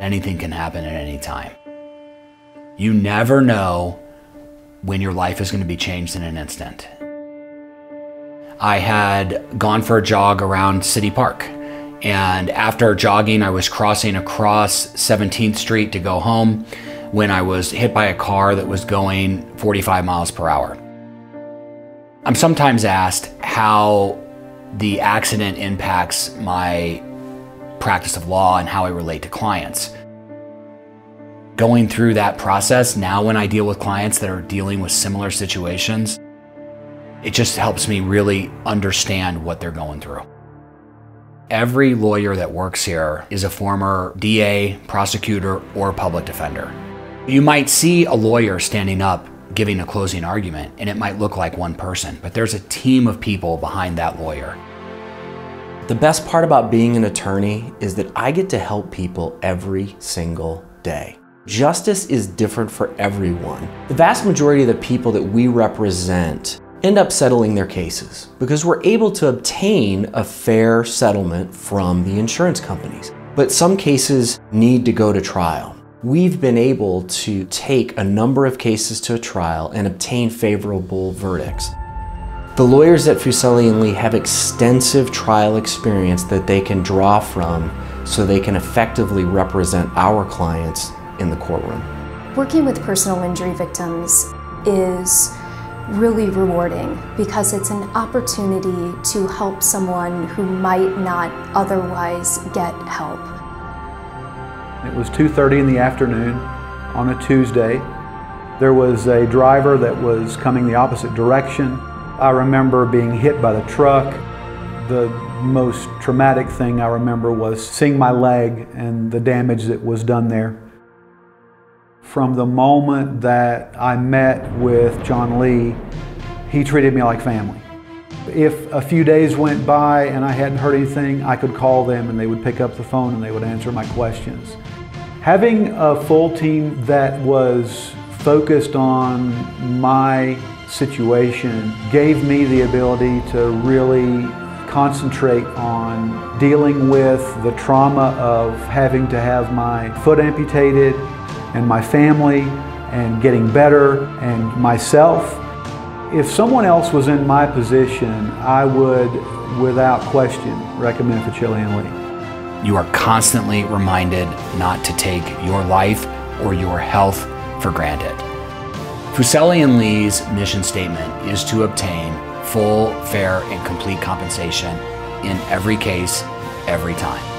Anything can happen at any time. You never know when your life is going to be changed in an instant. I had gone for a jog around City Park, and after jogging, I was crossing across 17th Street to go home when I was hit by a car that was going 45 miles per hour. I'm sometimes asked how the accident impacts my practice of law and how I relate to clients. Going through that process, now when I deal with clients that are dealing with similar situations, it just helps me really understand what they're going through. Every lawyer that works here is a former DA, prosecutor, or public defender. You might see a lawyer standing up giving a closing argument, and it might look like one person, but there's a team of people behind that lawyer. The best part about being an attorney is that I get to help people every single day. Justice is different for everyone. The vast majority of the people that we represent end up settling their cases because we're able to obtain a fair settlement from the insurance companies. But some cases need to go to trial. We've been able to take a number of cases to a trial and obtain favorable verdicts. The lawyers at Fuicelli Lee have extensive trial experience that they can draw from so they can effectively represent our clients in the courtroom. Working with personal injury victims is really rewarding because it's an opportunity to help someone who might not otherwise get help. It was 2:30 in the afternoon on a Tuesday. There was a driver that was coming the opposite direction. I remember being hit by the truck. The most traumatic thing I remember was seeing my leg and the damage that was done there. From the moment that I met with John Lee, he treated me like family. If a few days went by and I hadn't heard anything, I could call them and they would pick up the phone and they would answer my questions. Having a full team that was focused on my situation gave me the ability to really concentrate on dealing with the trauma of having to have my foot amputated and my family and getting better and myself. If someone else was in my position, I would, without question, recommend Fuicelli Lee. You are constantly reminded not to take your life or your health for granted. Fuicelli Lee's mission statement is to obtain full, fair, and complete compensation in every case, every time.